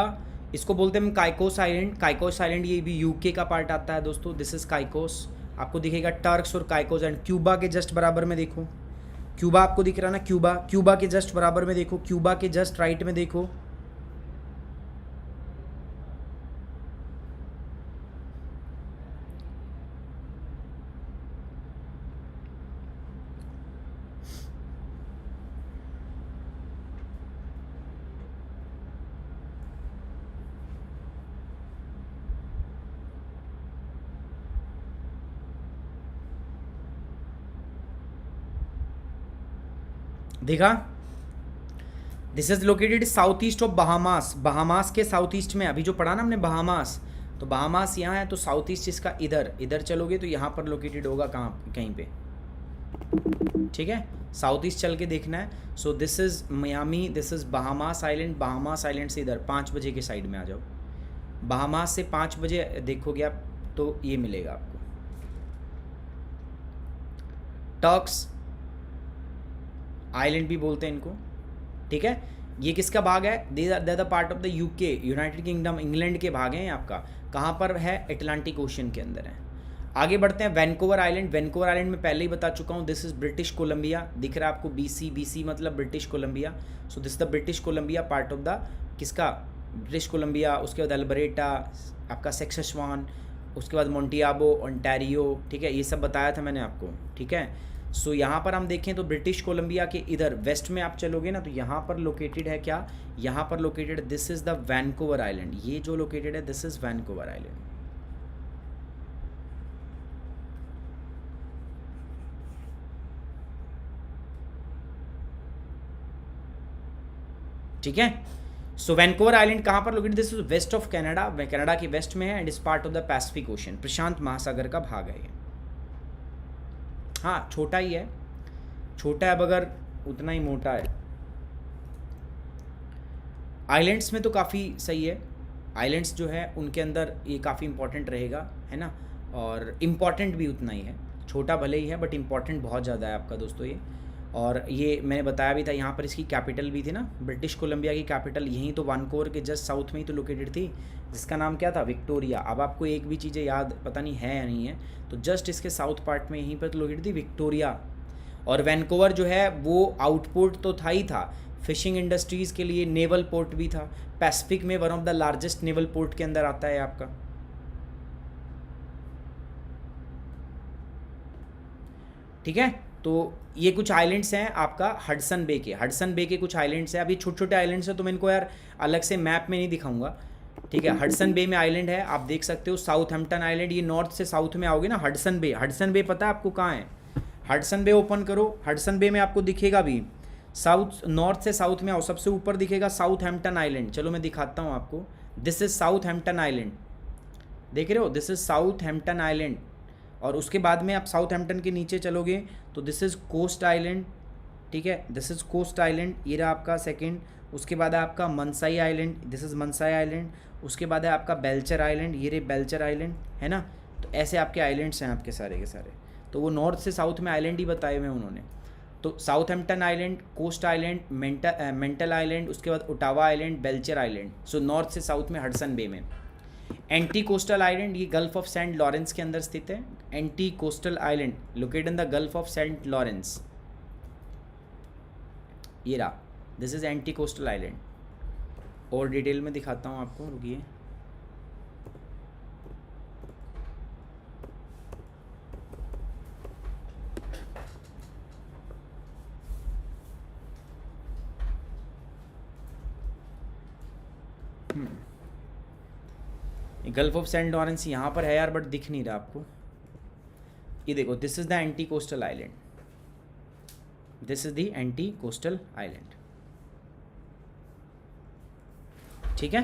इसको बोलते हैं हम काइकोस आइलैंड। काइकोस आइलैंड ये भी यूके का पार्ट आता है दोस्तों। दिस इज काइकोस, आपको दिखेगा टर्क्स और काइकोस। एंड क्यूबा के जस्ट बराबर में देखो, क्यूबा आपको दिख रहा है ना, क्यूबा के जस्ट बराबर में देखो, क्यूबा के जस्ट राइट में देखो, देखा, this is located south east of Bahamas. Bahamas के साउथ ईस्ट में, अभी जो पढ़ा ना हमने बहामास, तो बहामास यहाँ है, तो साउथ ईस्ट इसका इधर इधर चलोगे तो यहाँ पर लोकेटेड होगा, कहाँ, कहीं पे, ठीक है। साउथ ईस्ट चल के देखना है। So this is Miami, this is Bahamas island. Bahamas island से इधर 5 बजे के साइड में आ जाओ। बहामास से 5 बजे देखोगे आप तो ये मिलेगा आपको, टर्क्स आइलैंड भी बोलते हैं इनको, ठीक है। ये किसका भाग है? They the part of the UK, United Kingdom, England के भाग हैं आपका। कहाँ पर है? अटलांटिक ओशन के अंदर है। आगे बढ़ते हैं, वैनकूवर आइलैंड। वैनकूवर आइलैंड में पहले ही बता चुका हूँ, दिस इज ब्रिटिश कोलंबिया। दिख रहा है आपको BC, BC मतलब British Columbia. So this the British Columbia, part of the किसका? British Columbia. उसके बाद अल्बरेटा, आपका सेक्सशवान, उसके बाद मोंटियाबो, ओंटारियो, ठीक है, ये सब बताया था मैंने आपको, ठीक है। सो यहाँ पर हम देखें तो ब्रिटिश कोलंबिया के इधर वेस्ट में आप चलोगे ना, तो यहाँ पर लोकेटेड है क्या? यहाँ पर located, this is the Vancouver island. ये जो लोकेटेड है, दिस इज़ वैनकूवर आइलैंड। ठीक है। सो वैनकूवर आइलैंड कहाँ पर located? This is west of Canada, Canada के वेस्ट में है, and is part of the Pacific Ocean, प्रशांत महासागर का भाग है ये। हाँ, छोटा ही है, छोटा है मगर उतना ही मोटा है। आइलैंड्स में तो काफ़ी सही है, आइलैंड्स जो है उनके अंदर ये काफ़ी इंपॉर्टेंट रहेगा, है ना, और इम्पॉर्टेंट भी उतना ही है। छोटा भले ही है बट इम्पॉर्टेंट बहुत ज़्यादा है आपका दोस्तों ये। और ये मैंने बताया भी था, यहाँ पर इसकी कैपिटल भी थी ना, ब्रिटिश कोलंबिया की कैपिटल यहीं तो वैनकूवर के जस्ट साउथ में ही तो लोकेटेड थी, जिसका नाम क्या था? विक्टोरिया। अब आपको एक भी चीज़ें याद पता नहीं है या नहीं है, तो जस्ट इसके साउथ पार्ट में यहीं पर तो लोकेटेड थी विक्टोरिया। और वैनकूवर जो है वो आउटपोर्ट तो था ही था, फिशिंग इंडस्ट्रीज़ के लिए नेवल पोर्ट भी था, पैसिफिक में one of the largest naval port के अंदर आता है आपका, ठीक है। तो ये कुछ आइलैंड्स हैं आपका हडसन बे के, हडसन बे के कुछ आइलैंड्स हैं। अभी छोटे छोटे आइलैंड्स हैं तो मैं इनको यार अलग से मैप में नहीं दिखाऊंगा, ठीक है। हडसन बे में आइलैंड है, आप देख सकते हो, साउथहैम्पटन आइलैंड। ये नॉर्थ से साउथ में आओगे ना, हडसन बे, हडसन बे पता है आपको कहाँ है? हडसन बे ओपन करो, हडसन बे में आपको दिखेगा भी, साउथ, नॉर्थ से साउथ में आओ, सबसे ऊपर दिखेगा साउथहैम्पटन आइलैंड। चलो मैं दिखाता हूँ आपको, दिस इज साउथहैम्पटन आइलैंड, देख रहे हो, दिस इज साउथहैम्पटन आइलैंड। और उसके बाद में आप साउथहैम्पटन के नीचे चलोगे तो दिस इज़ कोस्ट आइलैंड, ठीक है, दिस इज़ कोस्ट आइलैंड, ये रहा आपका सेकंड। उसके बाद है आपका मनसाई आइलैंड, दिस इज़ मनसाई आइलैंड। उसके बाद है आपका बेल्चर आइलैंड, ये रहे बेल्चर आइलैंड, है ना। तो ऐसे आपके आइलैंड्स हैं आपके सारे के सारे, तो वो नॉर्थ से साउथ में आइलैंड ही बताए हुए उन्होंने। तो Southampton island, coast island, mental island, उसके बाद Ottawa island, Belcher island. So north से साउथ में हडसन बे में। एंटी कोस्टल आइलैंड, ये गल्फ ऑफ सेंट लॉरेंस के अंदर स्थित है। Anti coastal island located in the gulf of Saint Lawrence, ये रहा, this is anti coastal island. और डिटेल में दिखाता हूँ आपको, रुकिए। गल्फ ऑफ सेंट लॉरेंस यहाँ पर है यार, बट दिख नहीं रहा आपको। ये देखो, this is the anti coastal island, this is the anti coastal island, ठीक है।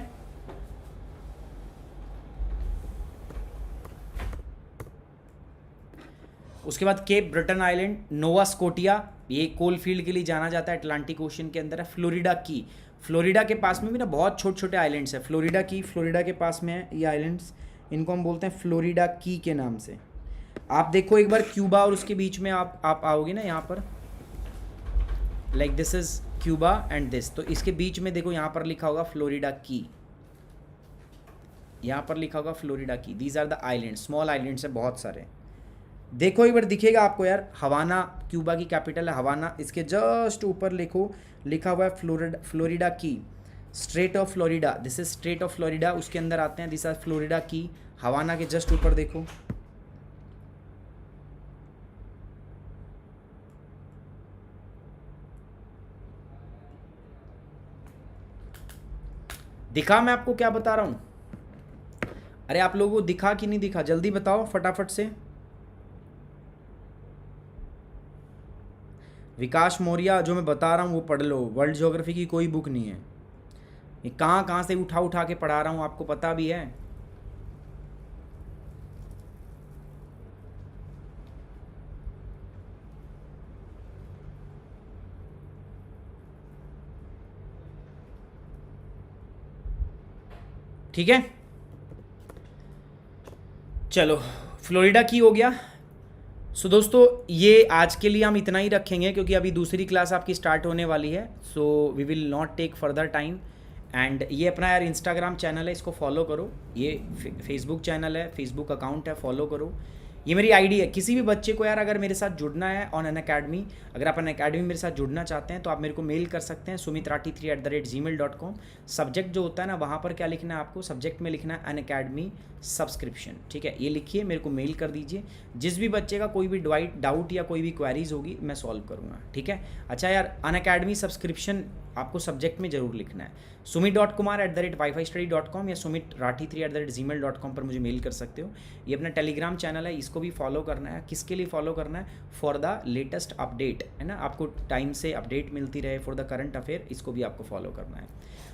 उसके बाद Cape Breton island, Nova Scotia, ये कोल फील्ड के लिए जाना जाता है, अटलांटिक ओशन के अंदर है। फ्लोरिडा की, फ्लोरिडा के पास में भी ना बहुत छोटे छोटे आइलैंड्स है। फ्लोरिडा की, फ्लोरिडा के पास में है ये आइलैंड्स, इनको हम बोलते हैं फ्लोरिडा की के नाम से। आप देखो एक बार क्यूबा और उसके बीच में आप आओगे ना यहाँ पर, like this is Cuba and this, तो इसके बीच में देखो यहाँ पर लिखा होगा फ्लोरिडा की, यहाँ पर लिखा होगा फ्लोरिडा की। These are the island, small islands है बहुत सारे। देखो एक बार दिखेगा आपको यार, हवाना क्यूबा की कैपिटल है हवाना, इसके जस्ट ऊपर लिखा हुआ है फ्लोरिडा की, straight of Florida, this is straight of Florida, उसके अंदर आते हैं, दिस आर फ्लोरिडा की। हवाना के जस्ट ऊपर देखो, दिखा मैं आपको क्या बता रहा हूँ? अरे आप लोगों को दिखा कि नहीं दिखा, जल्दी बताओ फटाफट से। विकास मौर्य जो मैं बता रहा हूँ वो पढ़ लो, वर्ल्ड ज्योग्राफी की कोई बुक नहीं है, ये कहाँ कहाँ से उठा उठा के पढ़ा रहा हूँ, आपको पता भी है। ठीक है, चलो फ्लोरिडा की हो गया। सो दोस्तों ये आज के लिए हम इतना ही रखेंगे क्योंकि अभी दूसरी क्लास आपकी स्टार्ट होने वाली है। So we will not take further time. And ये अपना यार इंस्टाग्राम चैनल है, इसको फॉलो करो, ये फेसबुक चैनल है, फेसबुक अकाउंट है, फॉलो करो। ये मेरी आईडी है, किसी भी बच्चे को यार अगर मेरे साथ जुड़ना है ऑन अनअकैडमी, अगर आप अनअकैडमी मेरे साथ जुड़ना चाहते हैं तो आप मेरे को मेल कर सकते हैं sumitrathi3@gmail.com। सब्जेक्ट जो होता है ना वहाँ पर क्या लिखना है आपको, सब्जेक्ट में लिखना है अनअकैडमी सब्सक्रिप्शन, ठीक है, ये लिखिए, मेरे को मेल कर दीजिए। जिस भी बच्चे का कोई भी डाउट या कोई भी क्वेरीज होगी मैं सॉल्व करूँगा, ठीक है। अच्छा यार, अनअकैडमी सब्सक्रिप्शन आपको सब्जेक्ट में जरूर लिखना है। sumit.kumar@wifistudy.com या sumitrathi3@gmail.com पर मुझे मेल कर सकते हो। ये अपना टेलीग्राम चैनल है, इसको भी फॉलो करना है। किसके लिए फॉलो करना है? फॉर द लेटेस्ट अपडेट, है ना, आपको टाइम से अपडेट मिलती रहे फॉर द करंट अफेयर, इसको भी आपको फॉलो करना है।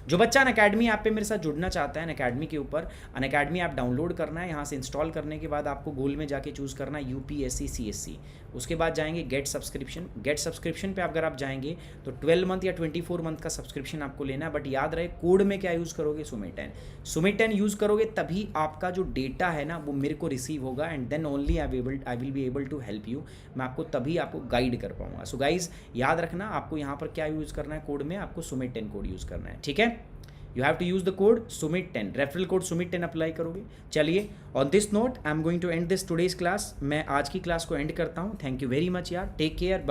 जो बच्चा अनअकैडमी ऐप पे मेरे साथ जुड़ना चाहता है, अनअकैडमी के ऊपर अनअकैडमी ऐप डाउनलोड करना है, यहाँ से इंस्टॉल करने के बाद आपको गोल में जाके चूज़ करना है यूपीएससी सीएससी। उसके बाद जाएंगे गेट सब्सक्रिप्शन। गेट सब्सक्रिप्शन पे अगर आप जाएंगे तो 12 मंथ या 24 मंथ का सब्सक्रिप्शन आपको लेना है। बट याद रहे कोड में क्या यूज़ करोगे? सुमिट10। सुमिट10 यूज़ करोगे तभी आपका जो डेटा है ना वो मेरे को रिसीव होगा, and then only I will be able to help you. मैं आपको तभी आपको गाइड कर पाऊंगा। सो गाइज याद रखना, आपको यहाँ पर क्या यूज़ करना है कोड में, आपको सुमिट10 कोड यूज़ करना है, ठीक है। You have to use the code सुमिट10, रेफरल कोड सुमिट10 अप्लाई करोगे। चलिए, on this note I am going to end this today's class. मैं आज की क्लास को एंड करता हूँ। थैंक यू वेरी मच यार, टेक केयर।